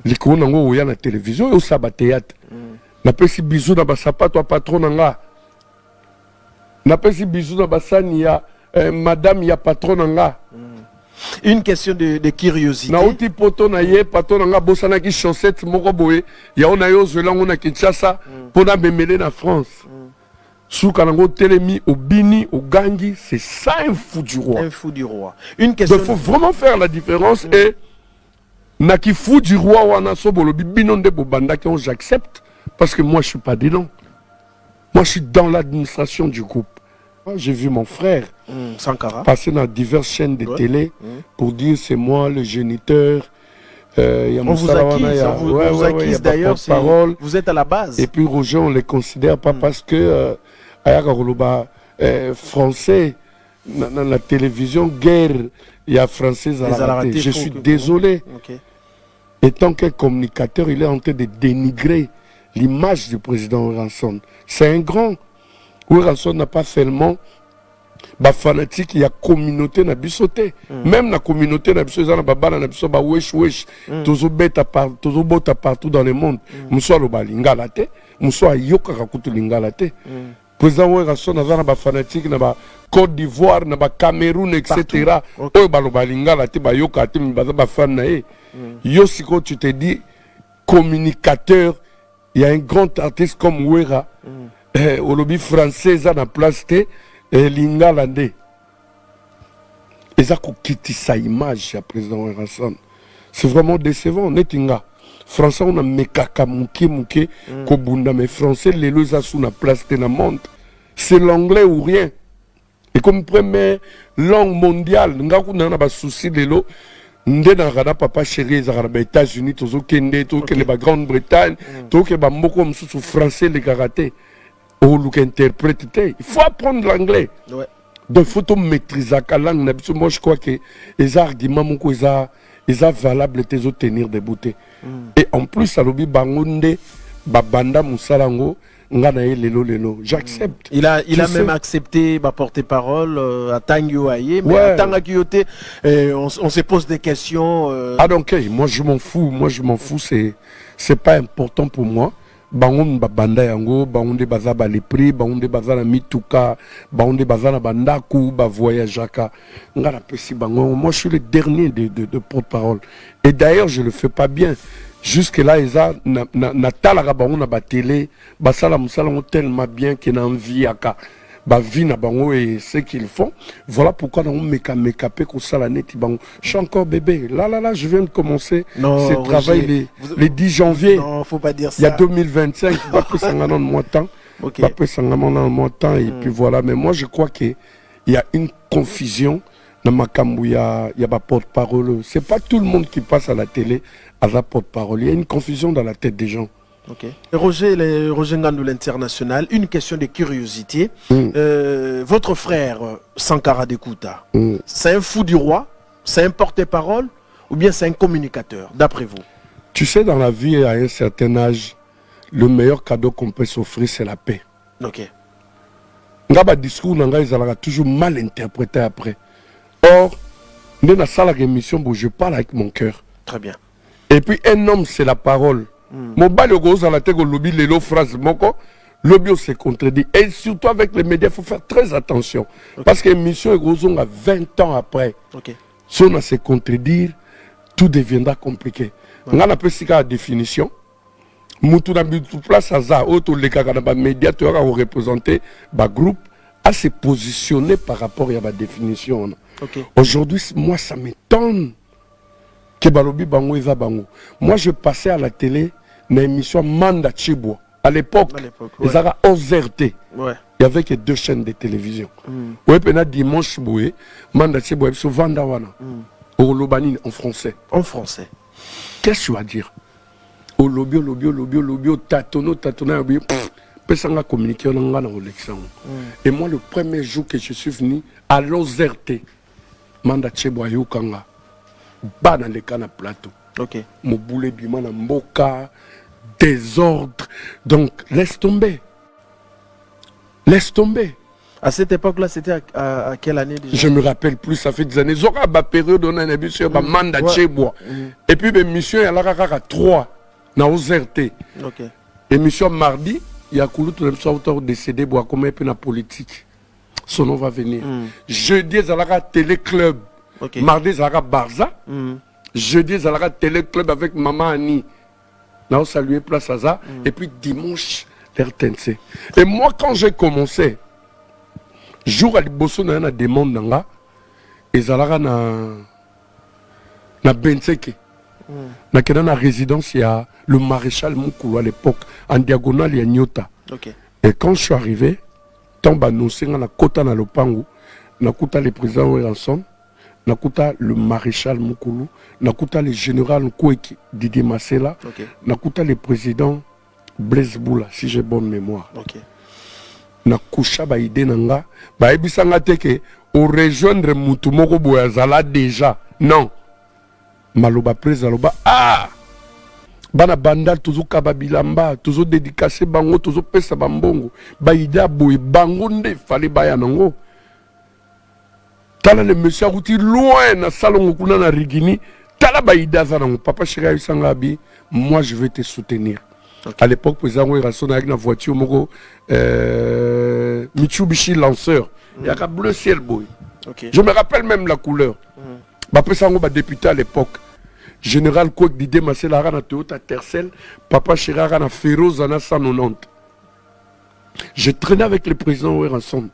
likolo nango oya na télévision au saba théâtre na pesi bisou na basapato patron nanga na pesi bisou na basani ya madame ya patron nanga. Une question de curiosité. Na uti poto na ye patron nanga bosana ki chaussette moko boye ya ona yo zelango na Kinshasa pona memele na France. Souka nango telemi au bini au gangi, c'est ça un fou du roi. Un fou du roi. Une question. Il faut vraiment faire la différence et na ki fou du roi wana so bolobi binon de bobanda qui j'accepte parce que moi je suis pas dedans. Moi je suis dans l'administration du groupe. J'ai vu mon frère Sankara passer dans diverses chaînes de télé pour dire c'est moi le géniteur. On vous acquise d'ailleurs, vous êtes à la base. Et puis Roger, on ne les considère pas parce que français, dans la télévision, guerre, il y a français à la raté. Je suis désolé. Et tant que communicateur, il est en train de dénigrer l'image du président Ranson. C'est un grand. Ranson n'a pas seulement fanatique, il y a communauté na bisoté. Même la communauté na bisoté, na babana na bisoté, wesh wesh, tozo beta partout dans le monde. Muso lo balingala te, muso ayoka kakutu lingala te. Président Ranson na ba fanatique na ba Côte d'Ivoire, na ba Cameroun, etc. Oyo ba lo balingala te ba yoka te ba fan na e. Yo siko tu te dis communicateur, il y a un grand artiste comme Ouera, au lobby français à la place te. Et l'Ingalande, et ça quitte sa image à président Ranson. C'est vraiment décevant. On est inga. Français, on a mekaka mouké, kobunda, mais français, les lois sous la place de la monde. C'est l'anglais ou rien. Et comme première langue mondiale, nous avons un souci de l'eau. Nous avons papa chéri, les États-Unis, tous les Grande-Bretagne, tous les français, les karaté. Il faut apprendre l'anglais. Donc il faut maîtriser la langue. Moi je crois que les arguments sont valables et tenir debout. Et en plus, ça lobby bangonde, babanda musalango, j'accepte. Il a même accepté ma porte-parole à Tangyo Aye, mais à Tangakiote, on se pose des questions. Ah donc, moi je m'en fous, c'est pas important pour moi. Bangon banda yango bangonde bazaba les prix bangonde bazana mituka bangonde bazana bandaku ba voyageaka ngala pesi bangon. Moi je suis le dernier de porte-parole et d'ailleurs je le fais pas bien jusque là eza na talaka bangon na ba télé basala musala tellement bien qu'il a envie aka ba vie na bango et ce qu'ils font. Voilà pourquoi on mekapé ko sala neti bango. Je suis encore bébé. Là, je viens de commencer ce travail les 10 janvier. Non, faut pas dire ça. Il y a 2025, pas que ça en moins de temps. Pas que ça en moins de temps et puis voilà. Mais moi, je crois qu'il y a une confusion dans ma cambouya, il y a ma porte-parole. C'est pas tout le monde qui passe à la télé à la porte-parole. Il y a une confusion dans la tête des gens. Roger Ngandou l'International, une question de curiosité. Votre frère Sankara Dekouta, c'est un fou du roi, c'est un porte-parole ou bien c'est un communicateur, d'après vous? Tu sais, dans la vie, à un certain âge, le meilleur cadeau qu'on peut s'offrir, c'est la paix. Ngaba discours nanga ils toujours mal interprété après. Or, dans la salle d'émission, je parle avec mon cœur. Très bien. Et puis un homme, c'est la parole. Mon bas le gros à la tête lobby les lots phrases moko lobby se contredit et surtout avec les médias il faut faire très attention parce que l'émission est gros on a 20 ans après si on a se contredire tout deviendra compliqué. On a peu la définition mutu na bitu place aza auto les kaka na ba médias tu vas représenter ba groupe à se positionner par rapport à la définition. Aujourd'hui moi ça m'étonne que balobi bango eza bango. Moi je passais à la télé dans l'émission Manda Chibwa. À l'époque, ils avaient OZRT. Il y avait que 2 chaînes de télévision. Oui, puis dimanche boué, Manda Chibwa sur Vandawana. Au Lobanine en français. En français. Qu'est-ce que tu vas dire? Au lobby, tatono, pesanga communiquer dans l'élection. Et moi le premier jour que je suis venu à l'OZRT, Manda Chibwa Yukanga. Bas dans les cannes plateau. Mon boulet bimana mboka, désordre. Donc laisse tomber. Laisse tomber. À cette époque-là, c'était à quelle année déjà? Je me rappelle plus, ça fait des années. Zora, ma période, on a une émission, Manda Tchebois. Et puis, l'émission, il y a la 3, dans OZRT. Ok. Émission mardi, il y a Kouloutou, le décédé, bois comme un peu la politique. Son nom va venir. Jeudi, il y a la Téléclub. Okay. Mardi, il y a la Barza. Jeudi, il y a la Téléclub avec Maman Annie. Là, on saluait Place Aza. Et puis dimanche, l'RTNC. Et moi, quand j'ai commencé, jour à l'Ibosso, il y a une demande dans la. Et il y a na Benseke. Dans la résidence, il y a le maréchal Moukoulou à l'époque. En diagonale, il y a Nyota. Okay. Et quand je suis arrivé, tombe annoncé dans la Kota na Lopango, na Kota le président Oueranson, na Kota le maréchal Moukoulou, na Kota le général Nkoueki Didier Massela, na Kota le président Blaise Boula, si j'ai bonne mémoire. Okay. Na Koucha ba ide nanga, ba ebisanga teke au rejoindre mutu moko boyazala déjà. Non. Maloba presa loba ah bana bandal toujours kababilamba toujours dédicacé bango toujours pesa bambongo baida boy bango nde fallait baya nango tala le monsieur routi loin na salon kuna na rigini tala baida za nango papa chéri ayisanga bi moi je vais te soutenir. Okay. À l'époque président Oueranson avec na voiture moko Mitsubishi Lancer il y a bleu ciel boy. Okay. Je me rappelle même la couleur. Ba pesango ba député à l'époque. Général Kouek Didier Massela na Toyota Tercel, papa Chérara na Féroz na 190. Je traînais avec le président Oueranson.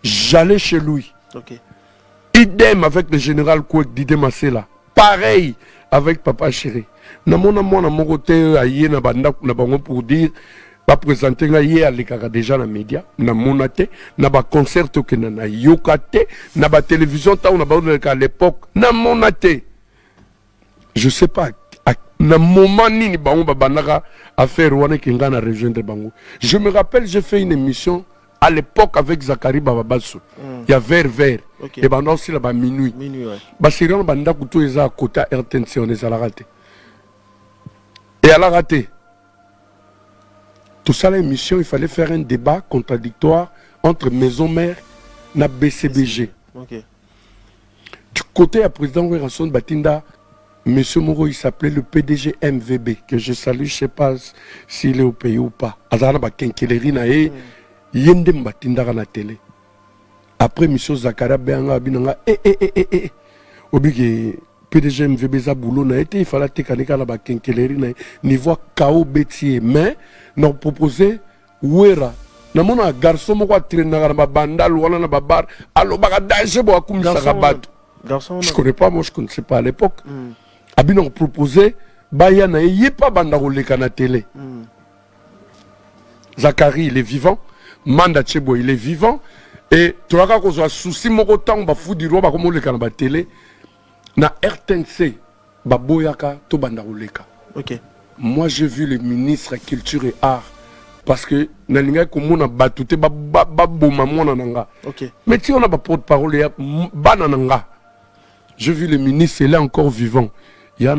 J'allais chez lui. Okay. Idem avec le général Kouek Didier Massela. Pareil avec papa Chéri. Na mon côté aïe na banda na bango pour dire ba présenter nga yé alekaka déjà na média na monate na ba concert que na yokate na ba télévision ta on a ba à l'époque na monate. Je sais pas na moment nini bango babandaka affaire wana kinga na rejoindre bango. Je me rappelle j'ai fait une émission à l'époque avec Zachary Bababasso. Il y a vers okay. Et pendant aussi là-bas minuit. Minuit ouais. Ba sérieux banda kuto eza côté RTNC on est à la raté. Et à la raté. Tout ça l'émission il fallait faire un débat contradictoire entre maison mère na BCBG. Okay. Du côté à président Oueranson Batinda Monsieur Moro, il s'appelait le PDG MVB, que je salue, je ne sais pas s'il est au pays ou pas. Azana ba kenkeleri na e yende mbatinda na télé. Après monsieur Zakara Benga binanga obige PDG MVB za boulot na été il fallait tekanika na ba kenkeleri na niveau KO Betier mais n'a proposé Ouera na mona garçon moko traîner na ba bandal wala na ba bar allo ba danger bo akumisa kabatu. Garçon Je connais pas, moi je connaissais pas à l'époque. Abino proposé Bayana y pas bandaro le na télé. Zachary il est vivant, Manda Tchebo il est vivant et tu as qu'on soit souci moko tang ba fou di roi ba comme le na télé na RTNC ba boyaka to bandaro leka. OK. Moi j'ai vu le ministre culture et art parce que na linga ko mona batute ba boma mona nanga. OK. Mais si on a pas porte-parole ya banananga. J'ai vu le ministre, il est encore vivant. Il y a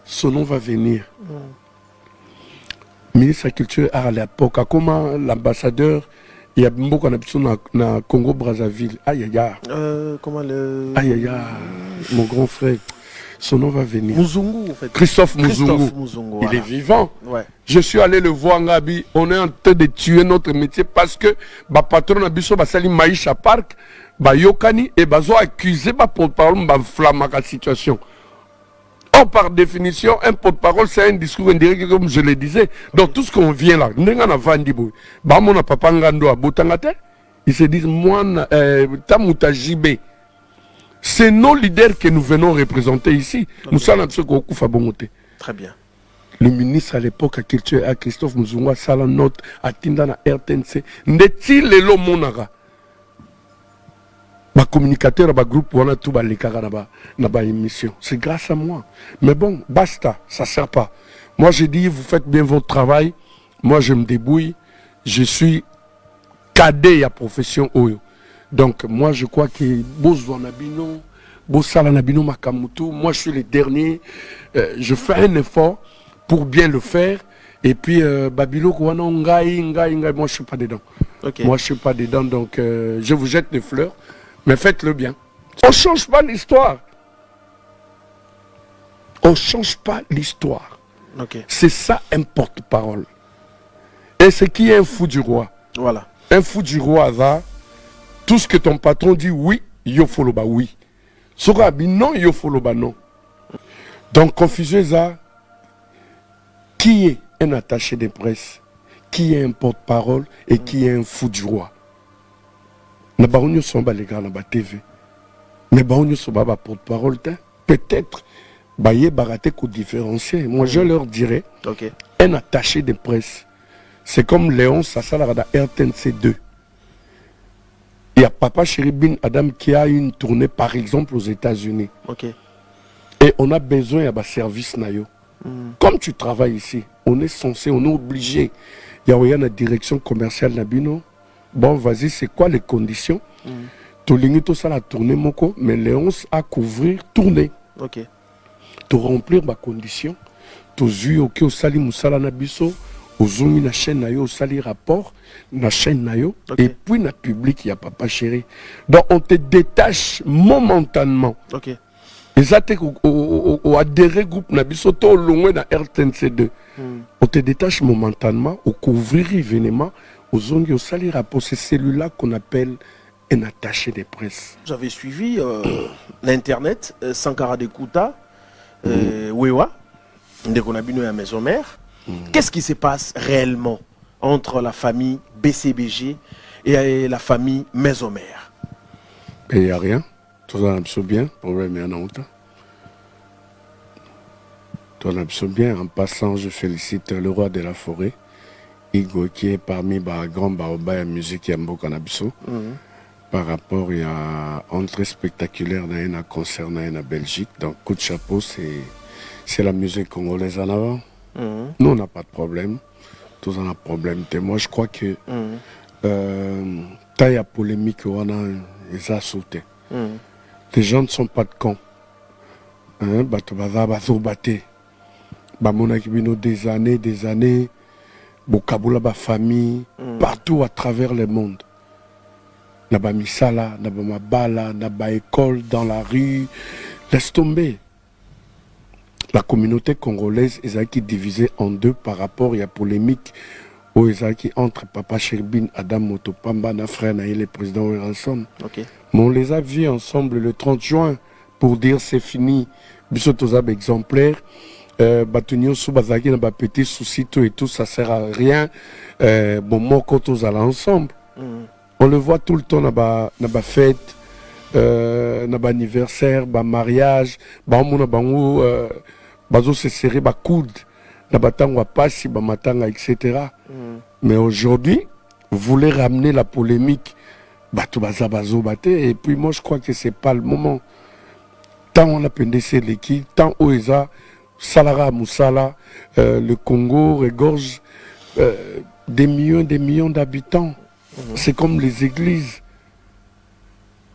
son nom va venir. Ministre de la Culture et Art à l'époque. Comment l'ambassadeur, il y a beaucoup qu'on a besoin dans Congo Brazzaville. Aïe aïe aïe. Comment le. Aïe aïe aïe. Mon grand frère. Son nom va venir. Mouzungu, en fait. Christophe Mouzungu. Il voilà. est vivant. Ouais. Je suis allé le voir, Ngabi. On est en train de tuer notre métier parce que le patron a biso basali Maïcha Park. Ba yokani et bazo accusé ba porte-parole ba flamaka situation. Or par définition un porte-parole c'est un discours indirect comme je le disais. Donc tout ce qu'on vient là, ndenga na vandi boy. Ba mona papa ngando abotangate, ils se disent moi tamuta jibé. C'est nos leaders que nous venons représenter ici. Nous sommes en train de faire bonté. Très bien. Le ministre à l'époque à culture à Christophe Mouzunga sala note à Tindana RTNC. N'est-il le monara? Ma communicateur, ma groupe, on a tout les carabas, na émission. C'est grâce à moi. Mais bon, basta, ça ne sert pas. Moi, j'ai dit, vous faites bien votre travail. Moi, je me débrouille. Je suis cadet à profession Oyo. Donc, moi, je crois que Bozwa Nabino, Bosala Nabino Makamutu, moi, je suis le dernier. Je fais un effort pour bien le faire. Et puis, Babilo, moi, je ne suis pas dedans. Okay. Moi, je suis pas dedans, donc je vous jette des fleurs, mais faites-le bien. On change pas l'histoire. On change pas l'histoire. Okay. C'est ça un porte-parole. Et c'est qui est un fou du roi. Voilà. Un fou du roi va, tout ce que ton patron dit oui, yo follow ba oui. Sora bi non, yo follow ba non. Donc confusion ça. Qui est un attaché de presse, qui est un porte-parole et qui est un fou du roi. Na ba onyo somba les gars na ba TV. Mais ba onyo somba ba porte-parole peut-être ba yé baraté ko différencier. Moi je leur dirais okay. Un attaché de presse. C'est comme Léon Sassala da RTNC2. Il y a Papa Chéri Bin Adam qui a une tournée par exemple aux États-Unis. Okay. Et on a besoin d'un service nayo. Comme tu travailles ici, on est censé, on est obligé. Il y a une direction commerciale Nabino. Bon, vas-y, c'est quoi les conditions? Tout ça la tournée moko, mais Léon a couvrir tournée. Ok. Pour remplir ma condition. Tu joues ok au sali musala nabiso. Ozongi na chaîne nayo, au sali rapport na chaîne nayo, okay. Et puis na public il y a Papa Chéri. Donc on te détache momentanément. Ok. Et ça t'es au adhéré groupe nabiso to loin na RTNC2. On te détache momentanément au couvrir événement, ozongi au sali rapport. C'est celui-là qu'on appelle un attaché de presse. J'avais suivi l'internet Sankara Dekouta, Wewa, dès qu'on a vu à Maison Mère. Qu'est-ce qui se passe réellement entre la famille BCBG et la famille Maison Mère? Il n'y a rien. Tout ça absolument bien. Problème il y en a autant. Tout ça absolument bien. En passant, je félicite le roi de la forêt, Igo, qui est parmi les grands baobas et musique Yambo Kanabiso. Par rapport à entrée spectaculaire dans un concert en Belgique. Donc, coup de chapeau, c'est la musique congolaise en avant. Nous, on n'a pas de problème. Tous on a problème. Et moi, je crois que taille à polémique, on a les sauté. Les gens ne sont pas de cons. Des années, Bokaboula, ba famille, partout à travers le monde. Naba misala, naba mabala, naba école, dans la rue, laisse tomber. La communauté congolaise est divisée en deux par rapport à la polémique où est entre Papa Cherbin, Adam Motopamba, na frère et le président Ranson. Okay. Mais on les a vus ensemble le 30 juin pour dire c'est fini. Bissotozab exemplaire. Batunio Soubazaki n'a pas petit souci tout et tout, ça sert à rien. Bon, moi, quand on allait ensemble, on le voit tout le temps dans la fête, dans l'anniversaire, dans le mariage, bazo se serrer ba coude na batangwa pasi ba matanga etc. Mais aujourd'hui vous voulez ramener la polémique bato baza bazo baté et puis moi je crois que c'est pas le moment. Tant on a pendé l'équipe, tant oeza salara musala, le Congo regorge des millions d'habitants. C'est comme les églises.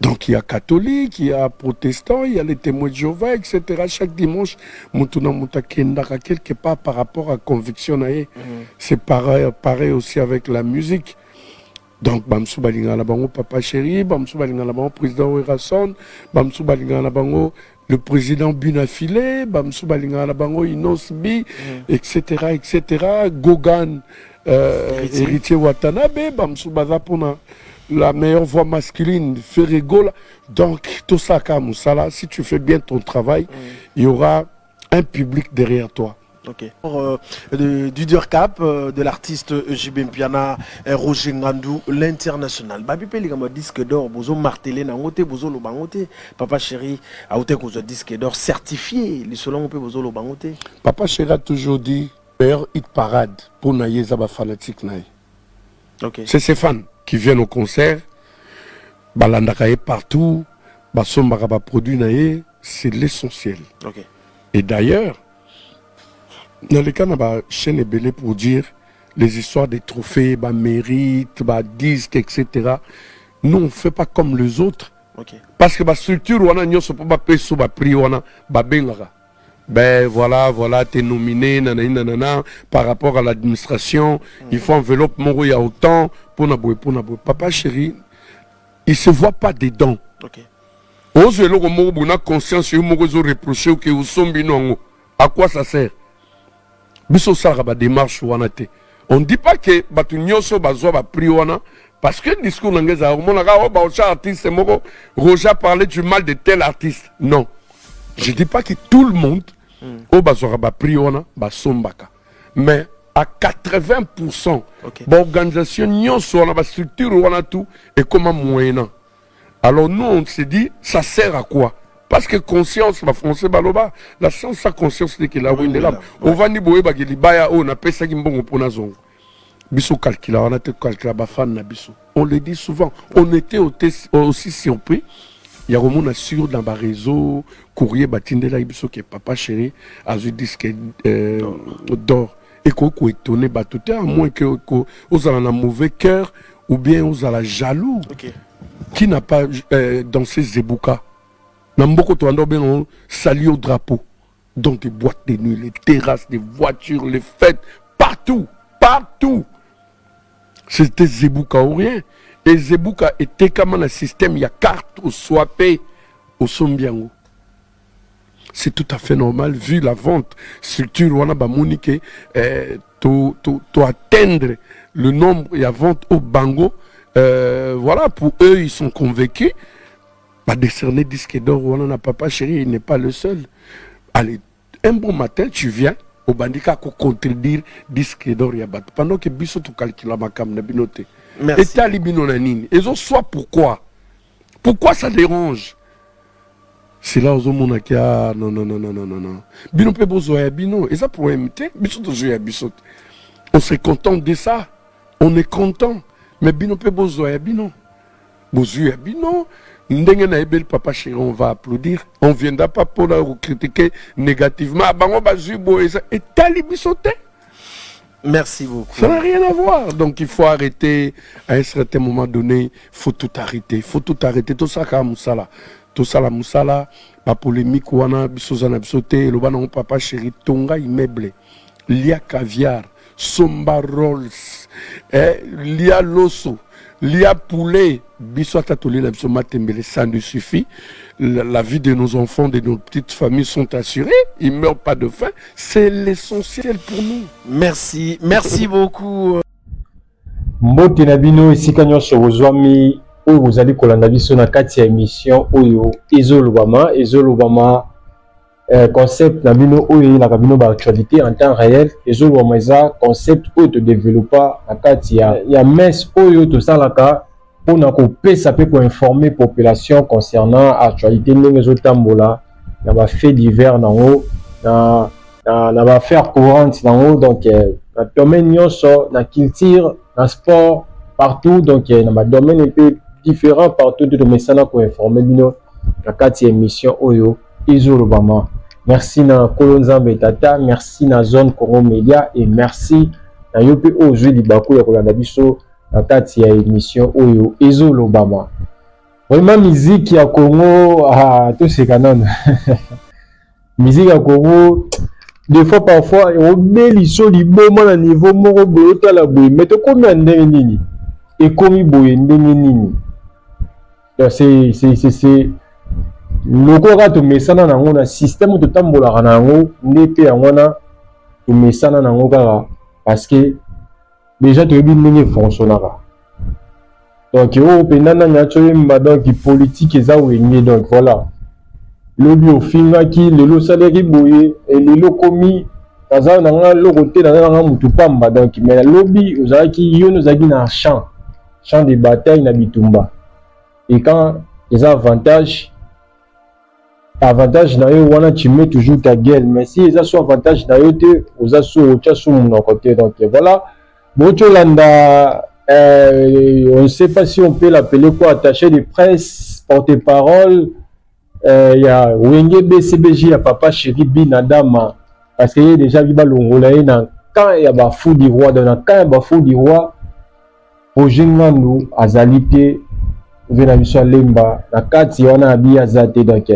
Donc il y a catholiques, il y a protestants, il y a les témoins de Jéhovah, etc. Chaque dimanche, quelque part par rapport à la conviction. C'est pareil aussi avec la musique. Donc, Bamsou Balinga Labango, Papa Chéri, Bamsou Balinga Labango, président Werason, Bamsou Balinga Labango, le président Bunafile, Bamsou Balinga Labango, Inos Bi, etc. Gogan, héritier Watanabe, Bamsou Bazapona. La meilleure voix masculine, Ferrego. Donc, tout ça, Moussala, si tu fais bien ton travail, il y aura un public derrière toi. Ok. Du Durcap, de l'artiste JB Mpiana, Roger Ngandou, l'international. Babi Peli comme disque d'or, bozo martelé nangote, bozo lo bangote. Papa Chéri a outé qu'on disque d'or certifié, les selon on peut bozo lo bangote. Papa Chéri a toujours dit, meilleur hit parade pour naïe zaba fanatique naïe. Ok. C'est ses fans qui viennent au concert, balandakaye partout, basombaka produit naïe, c'est l'essentiel. Ok. Et d'ailleurs, dans le cas de la chaîne est belée pour dire les histoires des trophées, mérites, disques, etc. Nous, on ne fait pas comme les autres. Okay. Parce que la structure, on a pas prix, on a ben voilà, t'es nominé, nanana, par rapport à l'administration, il faut enveloppe mon il y a autant, pour naboué. Papa chéri, il se voit pas dedans. Ok. Ose le on a conscience, il m'a reproché que vous sommes non. À quoi ça sert? Biso saraba démarche wanate. On dit pas que batu nyoso bazwa ba priwana parce que le discours n'engage on a ba artiste moko Roger parlait du mal de tel artiste. Non. Je dis pas que tout le monde au bazwa ba priwana ba sombaka. Mais à 80%, l'organisation nyoso na ba structure wana tout et comment moyennant. Alors nous on se dit ça sert à quoi? Parce que conscience, ma français baloba, la science, sa conscience, c'est qu'il a oui, là. On va ni boé bagili baya on a payé ça qui m'bon pour nazon. Biso calcula, on a été calcula bafan na biso. On le dit souvent. On était aussi surpris. Il y a un monde sûr dans le réseau courrier batinde là biso qui papa chéri a eu disque d'or et qu'on étonné batuté à moins que aux a un mauvais cœur ou bien aux a la jaloux qui n'a pas dansé Zebuka. Namboko to ando ben sali au drapeau dans des boîtes de nuit, les terrasses, les voitures, les fêtes, partout. C'était Zebuka ou rien. Et Zebuka était comme un système, il y a carte au swapé au Sombiango. C'est tout à fait normal vu la vente. Structure wana ba monique to atteindre le nombre il y a vente au Bango. Voilà, pour eux ils sont convaincus. Bah, décerner disque d'or, on n'a papa chéri, il n'est pas le seul. Allez, un bon matin, tu viens au bandika pour contredire disque d'or yabat. Pendant que biso tu calcules ma cam na binote. Et t'as libino nanini. Et zo soit pourquoi? Pourquoi ça dérange? C'est là où on a qui a non. Bino pe bozo ya bino. Et ça pour imiter, biso to ya biso. On serait content de ça. On est content. Mais bino pe bozo ya bino. Bozo ya bino. Papa chéri, on va applaudir. On ne viendra pas pour la critiquer négativement. Et merci beaucoup. Ça n'a rien à voir. Donc il faut arrêter. À un certain moment donné, il faut tout arrêter. Tout ça, Moussala. Tout ça, la Moussala. La polémique, Wana, Bissozana, Bissoté, le banon, papa chéri, Tonga, immeuble. Lia caviar, Somba Rolls, Lia Loso. Lia poulet, ça ne suffit. La vie de nos enfants, de nos petites familles sont assurées. Ils ne meurent pas de faim. C'est l'essentiel pour nous. Merci beaucoup. Mbote Nabino, ici quand vous allez kolanda biso na kati ya émission oyo Ezolobama concept Nabino oyo la kabino ba actualité en temps réel Ezolobama eza concept oyo to développer na kati ya messe oyo to salaka pour na ko pesa pe ko informer population concernant actualité ndenge ezotambola na ba fait divers nango na ba faire courante nango donc na domaine nyonso na culture na sport partout donc na ba domaine un peu différent partout de mesana ko informer bino na kati ya émission oyo Ezolobama. Merci na Kolonzambe Tata, merci na Zone Congo Media et merci na yope aujourd'hui libako ya kolanda biso na kati ya émission oyo Ezolobama. Vraiment musique ya Congo to c'est canon. Musique ya Congo des fois parfois on beli so liboma na niveau moko boyo tala boye mais to combien ndenge nini et komi boye ndenge nini. C'est loko ka to mesana nango na système to tambola nango nepe yango na to mesana nango kaka parce que déjà to yebi ndenge fonctionnera donc o penana nyacho yemba donc politique eza wenge donc voilà lobi ofinga ki lelo saleki boye et lelo komi kaza nanga loko te nanga mutu pamba donc mais lobi ozaki yo nozaki na champ de bataille na bitumba et quand les avantages na yo wana tu mets toujours ta gueule mais si les so avantage na yo te oza so ocha so mon côté donc voilà Bocho Landa on ne sait pas si on peut l'appeler quoi attaché de presse porte-parole il y a Wenge BCBJ ya papa chéri Binadama parce qu'il y a déjà vu balongola na quand il y a ba fou du roi dans quand il y a ba fou du roi Roger Ngandou azalité vena biso lemba na kati wana abi azate donc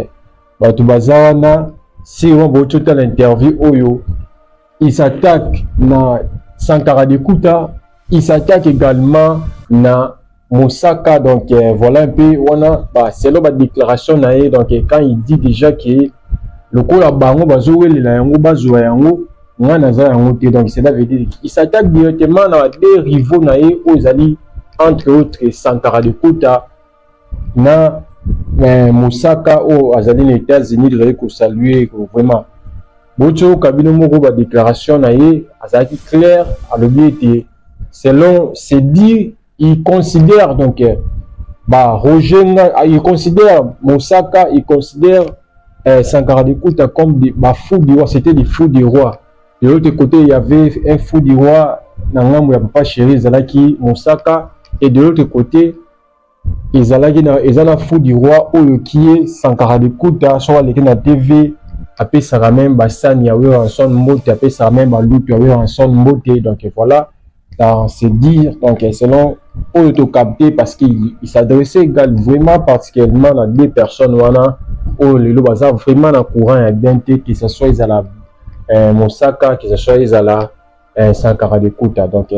bato bazawana si on va tout à l'interview Oyo, il s'attaque na Sankara de Kouta, il s'attaque également na Moussaka. Donc voilà un peu, on a selon ma déclaration donc quand il dit déjà que le coup la bango bazowe la yango bazowa yango donc cela veut dire qu'il s'attaque directement dans des rivaux naé aux alliés, entre autres Sankara de Kouta na Moussaka aux Azali les États-Unis de pour saluer vraiment. Bocho Kabino Moko ba déclaration naé azaki clair à l'objet selon c'est dit il considère donc Roger il considère Moussaka, il considère Sankara de Kouta comme des fous du roi, c'était des fous du roi. De l'autre côté, il y avait un fou du roi, Nangamou ya papa chéri Zalaki Moussaka, et de l'autre côté, ils ont un fou du roi qui est Sankara de Kouta, soit les na TV, après ça ramène Bassan Yawe en son moté, après ça ramène Baloup Yawe en son moté, donc voilà, c'est dire, donc selon auto-capté, parce qu'il s'adressait vraiment particulièrement à des personnes, voilà, le bazar vraiment en courant et bien que ce soit Moussaka, que ce soit Sankara de Kouta. Donc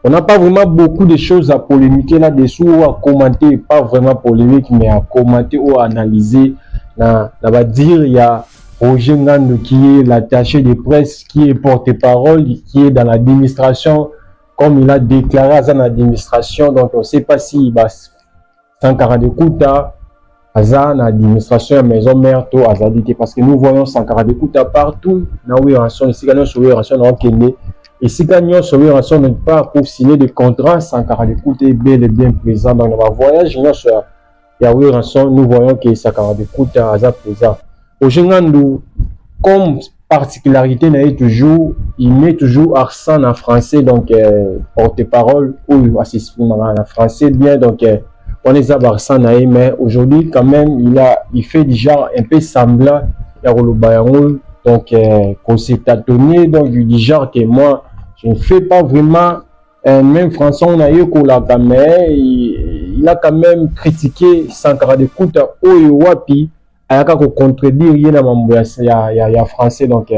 on n'a pas vraiment beaucoup de choses à polémiquer là-dessous ou à commenter, pas vraiment polémique, mais à commenter ou à analyser. On va dire il y a Roger Ngandou qui est l'attaché de presse, qui est porte-parole, qui est dans l'administration, comme il a déclaré à son administration. Donc on ne sait pas si Sankara de Kouta Azan administration maison mère to azadité parce que nous voyons Sankara de Kouta partout na oui rançon ici gagnons sur rançon na okende ici gagnons sur rançon ne pas pour signer des contrats. Sankara de Kouta est bel et bien présent dans notre voyage. Il y a oui rançon nous voyons que Sankara de Kouta azat présent au Jengandou comme particularité n'a toujours il met toujours accent en français donc porte-parole ou assistant en français bien donc on est à Barsanaï, mais aujourd'hui, quand même, il fait déjà un peu semblant à Rolobayango. Donc, qu'on s'est tâtonné, donc, du genre que moi, je ne fais pas vraiment, même François, on a eu qu'on l'a quand même, il a quand même critiqué Sankara de Kouta, Oyowapi, à la contredire, il y a français, donc,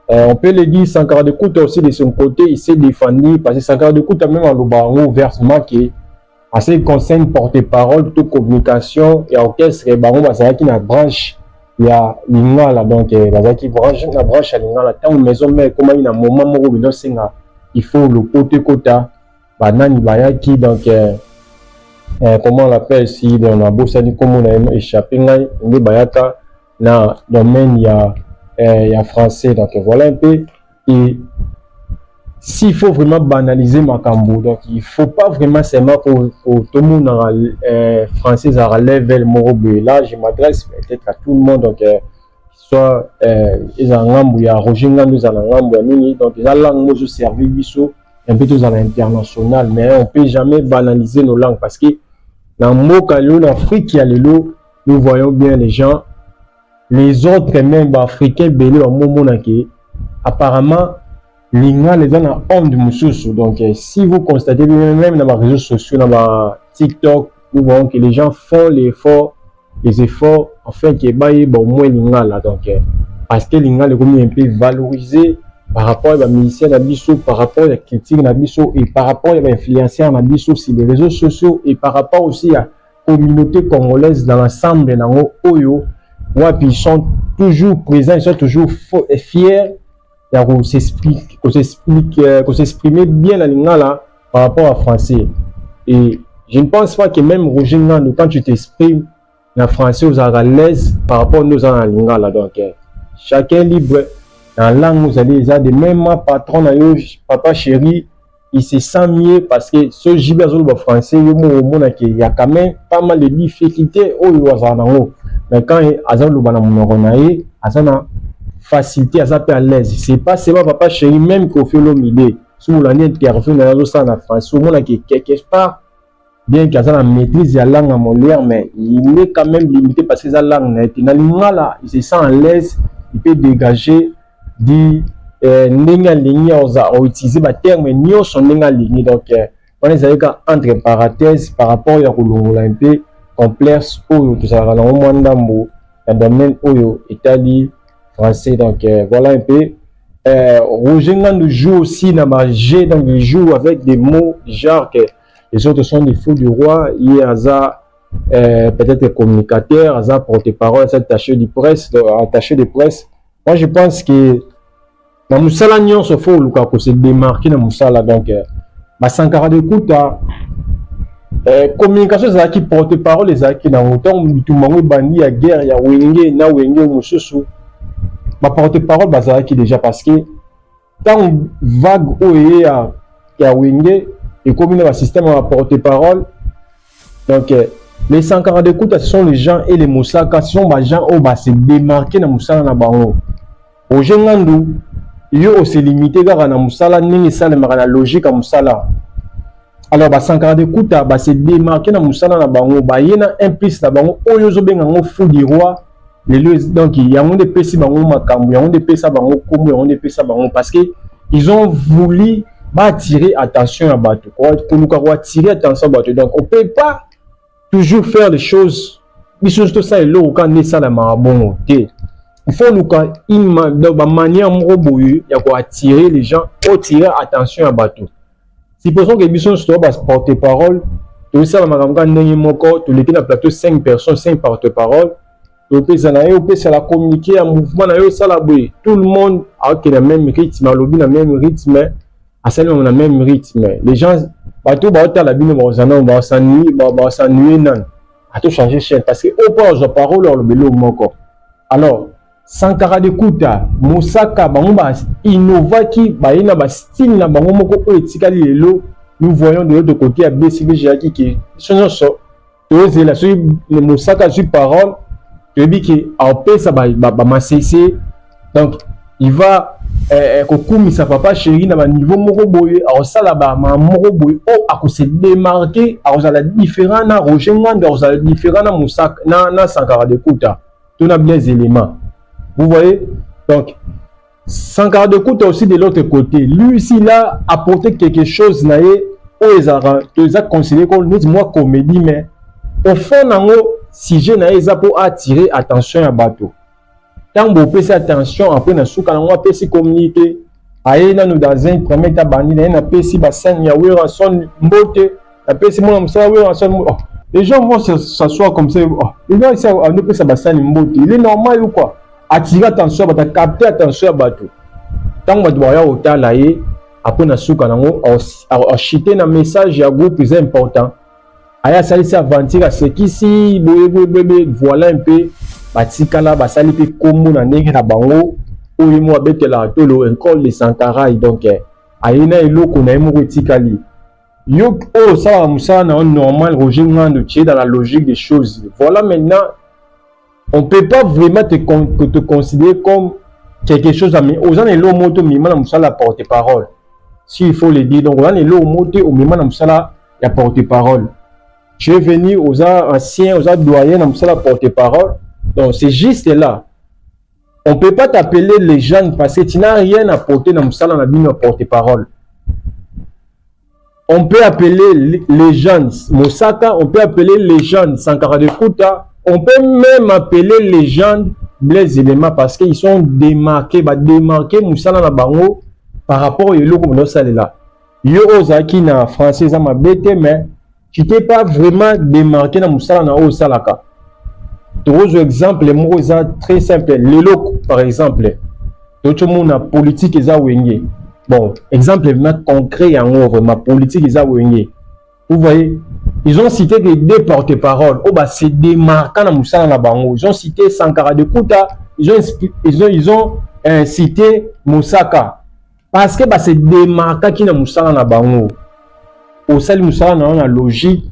on peut le dire, Sankara de Kouta aussi, de son côté, il s'est défendu, parce que Sankara de Kouta, même à Rolobayango, versement, qui en ce qui concerne porte-parole, toute communication et orchestre, et baron qui na branche, il y a l'ingala, donc qui branche la branche à l'ingala. Tant que maison mère, comme il y a un moment où il faut le côté quota, banani bayaki, donc comment on l'appelle ici, dans la bourse, comme on a échappé, on est bayaka, dans le domaine il y a français, donc voilà un peu. Et s'il faut vraiment banaliser Makambo, donc il ne faut pas vraiment seulement pour tout le monde français à level Morobe. Là, je m'adresse peut-être à tout le monde, donc soit ils ont il y a Roger Ngandou, ils ont donc ils ont la langue je servi biso un peu tous à l'international, mais on ne peut jamais banaliser nos langues parce que dans le mot en Afrique, il y a nous voyons bien les gens, les autres même africains, belé au moment apparemment Linga les gens ont honte de Moussous. Donc, si vous constatez même dans les réseaux sociaux, dans TikTok, nous voyons que les gens font les efforts, afin qu'il y ait au moins Linga là. Donc, parce que Linga est un peu valorisé par rapport à la musicien d'Abisso, par rapport à la critique d'Abisso et par rapport à l'influenceur d'Abisso sur les réseaux sociaux et par rapport aussi à la communauté congolaise dans l'ensemble de Oyo. Ouais, puis ils sont toujours présents, ils sont toujours fiers. Qu'on s'exprimer bien la lingala par rapport à français. Et je ne pense pas que même Roger Ngandou, quand tu t'exprimes en français, vous êtes à l'aise par rapport à nous en lingala. Donc, chacun libre dans la langue, vous allez des mêmes patrons, papa chéri, il se sent mieux parce que ce gibazolo français, il y a quand même pas mal de difficultés. Mais quand Azalo Banamonaï, Azana facilité à s'appeler à l'aise. C'est pas seulement papa chéri, même qu'on fait l'homme idée. Si vous l'avez interviewé dans la en France, au moins quelque part, bien qu'il y ait la maîtrise de la langue à Molière, mais il est quand même limité parce que la langue n'est pas là. Il se sent à l'aise, il peut dégager des lignes à utiliser des termes, mais son ligne. Donc, on est entre parenthèses par rapport à un peu complexe, où tout ça, dans le domaine où Italie, français. Donc voilà un peu. Roger Ngandou joue aussi dans ma G, donc il joue avec des mots genre que les autres sont des fous du roi. Il y a peut-être communicateur, Aza porte-parole, attaché de presse. Moi je pense que dans Moussala Nyon se faut se démarquer dans Moussala. Donc Sankara de Kouta, communication qui porte-parole, les acquis dans autant tout le monde bandit à guerre, il y a Wenge, na Wenge Moussou. Ma porte-parole qui déjà parce que tant vague où à Wenge et comme il y a un système à porte-parole, donc les Sankara de Kouta, ce sont les gens et les Moussaka, ce sont les gens qui se démarquer dans Moussala na bango. Au Ngandou, il y a aussi limité dans Moussala, n'est ça la logique à Moussala. Alors Sankara de Kouta se démarquer dans Moussala na bango, il y a un plus na bango, au yozo bengango fou du roi. Donc il y a des PC bango makambu, il y a des PC bango komo, il y a des PC bango parce que ils ont voulu attirer attention à Bato. Pour nous attirer attention à Bato. Donc on peut pas toujours faire les choses. Mais surtout ça est là quand on est ça la marabon. Il faut nous de la manière il y a quoi attirer les gens, attirer attention à Bato. Si pour ça que les gens se porte-parole, tout ça la marabon n'est moko, tout l'été dans plateau 5 personnes, 5 porte-parole. Ça la communiquer un mouvement tout le monde a le même rythme, le même rythme, à le même rythme. Les gens, bateau la bine s'ennuyer à tout changer chaîne parce que au point de parole le bélo moko. Alors Sankara de Kouta, Moussaka, bango innova qui ina ba style na bango moko etikali lelo. Nous voyons de l'autre côté à BCBG qui sont le Moussaka sur parole. Donc il va comme sa papa chéri na niveau moko boye a sala ba moko boye a se démarquer a la différent na Roger Ngandou a la différent na Moussaka na Sankara de Kouta. Tout a bien les éléments. Vous voyez? Donc Sankara de Kouta aussi de l'autre côté. Lui ici il a apporté quelque chose na ye ils a considéré comme moi comédie mais au fond nango si je n'ai pas pour attirer attention à bateau. Tant que vous faites attention, après nous allons faire communiquer. Aïe, nous dans un premier tabani, nous allons faire bassin, yaoui rançon, mbote, après c'est mon ça, yaoui rançon. Les gens vont s'asseoir comme ça. Ils vont essayer de faire bassin, mbote. Il est normal ou quoi? Attirer attention, capter attention à bateau. Tant que vous voyez au talaye, après nous allons acheter un message à groupe plus important. Aya sali se aventure à ce qu'ici voilà un peu batikala basali pe komo na ndenge na bango oyo mo abetela tolo école de Sankara donc ayina eloko na yemo tikali yo o ça musala na normal Roger Ngandou tu es dans la logique des choses. Voilà maintenant on peut pas vraiment te considérer comme quelque chose à mais aux gens elo moto mima na musala porte-parole s'il faut le dire. Donc on elo moto au mima na musala ya porte-parole. Je suis venu aux anciens, aux doyens, dans la porte-parole. Donc, c'est juste là. On ne peut pas t'appeler les jeunes parce que tu n'as rien à porter dans la porte-parole. On peut appeler les jeunes Moussaka, on peut appeler les jeunes Sankara de Kouta, on peut même appeler les jeunes Blaise Elema parce qu'ils sont démarqués Moussala na bango par rapport au logo de là. Yo ozaki na français ça m'a bêté mais tu t'es pas vraiment démarqué dans Moussala na o salaka. Deux exemples, les mots très simples. Le loco, par exemple. Tout le monde a politique et ça wenge. Bon, exemple vraiment concret en haut, ma politique et ça wenge. Vous voyez, ils ont cité que deux porte-paroles. Oh bah c'est démarquant dans Moussala na bango. Ils ont cité Sankara de Kouta. Ils ont cité Moussaka. Parce que bah c'est démarquant qui na Moussala na bango. Au sel Moussala na la logique.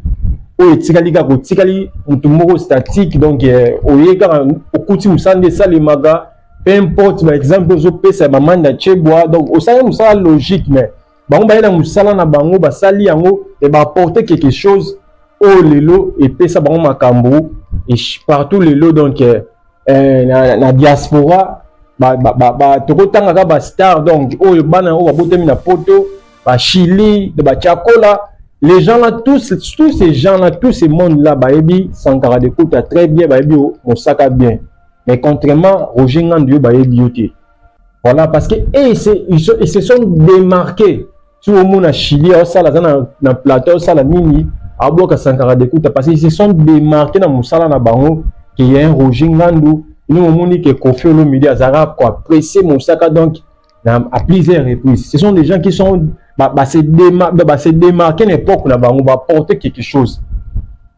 O etikali ka ko tikali mutumoko statique donc oyeka okuti musande sale maga peu importe par exemple ozo pesa ba manda cheboa donc o sala musala logique mais bango ba na musala na bango ba sali yango et ba apporter quelque chose au lelo et pesa bango makambo et partout lelo donc na diaspora ba tokotanga ka ba star donc o bana o ba botemi na poto ba Chili de ba Chakola. Les gens là, tous ces gens là, tous ces mondes là, Baebi, Sankara de Kouta très bien, Baebi, Moussaka bien. Mais contrairement Roger Ngandu ba bioté. Voilà, parce que ils se sont démarqués. Sur le monde à Chili, ça na plateau, ça la nini, à Boka Sankara d'écoute, parce qu'ils se sont démarqués dans Moussala na bango, qui est un Roger Ngandu. Nous on dit que Kofi Olomide Azara quoi pressé Moussaka donc à plusieurs reprises. Ce sont des gens qui sont se démarquer à l'époque où on va porter quelque chose.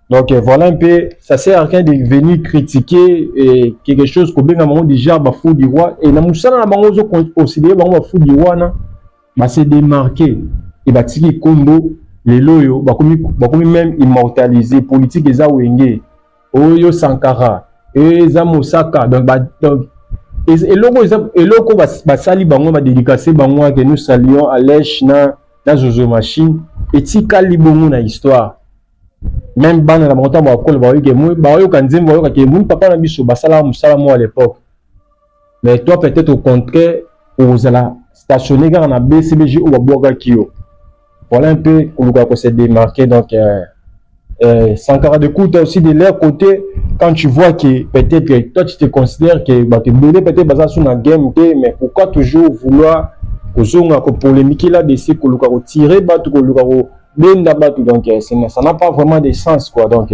Donc voilà un peu, ça sert à rien de venir critiquer quelque chose qu'on bien à déjà fou du roi et la Moussala na bango considéré bango fou du roi na se démarquer et batiki combo les loyo bakomi même immortalisé politique eza wenge Oyo Sankara et za Moussaka donc et loko basali bango ba dédicacer bango que nous saluons Alèche na Zozo Machine et tikali bongo na histoire même bana la montagne ba ko ba yoke moi ba yoka nzembo yoka ke mon papa na biso basala musala mo à l'époque mais toi peut-être au contraire aux ala stationné dans la BCBG ou à Boga Kyo. Voilà un peu où on s'est démarqué. Donc, Sankara d'écoute aussi de leur côté, quand tu vois que peut-être que toi tu te considères que tu es peut-être basé sur la game, mais pourquoi toujours vouloir que polémiquer là-dessus, que tirer, que donc ça n'a pas vraiment de sens. Quoi. Donc,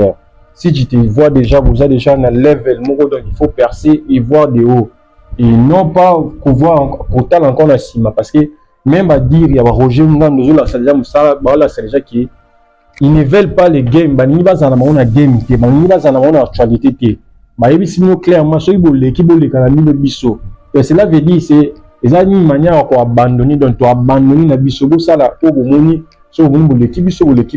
si tu te vois déjà, vous avez déjà un level, donc il faut percer et voir de haut. Et non pas pouvoir pourtant encore la cima parce que même à dire il y a Roger Ngandu là c'est déjà qui ils ne veulent pas les games bah ni pas en avoir une game qui bah ni pas en avoir une actualité qui bah il est bien clairement ceux qui l'équipe les canami le biso et cela veut dire c'est ils ont une manière à abandonner donc tu abandonner la biso ça là au moni sur l'équipe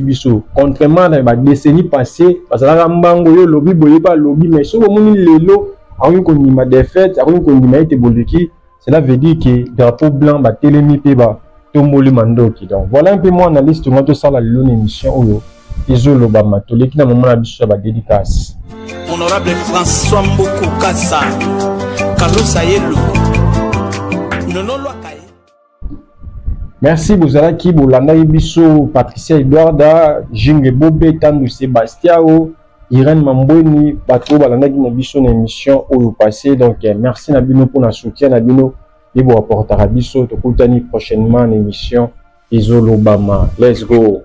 biso contrairement à la décennie passée parce que là mbango yo lobby boye pas lobby mais sur moni lelo avant qu'on y m'a défaite, avant qu'on y m'a été boliki, cela veut dire que drapeau blanc va télémiper va tomboli mandoki. Donc voilà un peu mon analyse tout le monde ça la lune émission où ils ont l'Obama tout l'équipe dans moment la biso va dédicace. Honorable François Mboko Kassa, Carlos Ayelo, Nono Loakaye. Merci Bozalaki Bolanda Ibiso, Patricia Eduarda, Jingue Bobé, Tandu Sebastiao. Irène Mamboni, Bato, Balanda qui n'a biso une émission au passé. Donc, merci Nabino pour notre soutien. Nabino, et vous apportera biso. Te prochainement une émission Isol Obama. Let's go.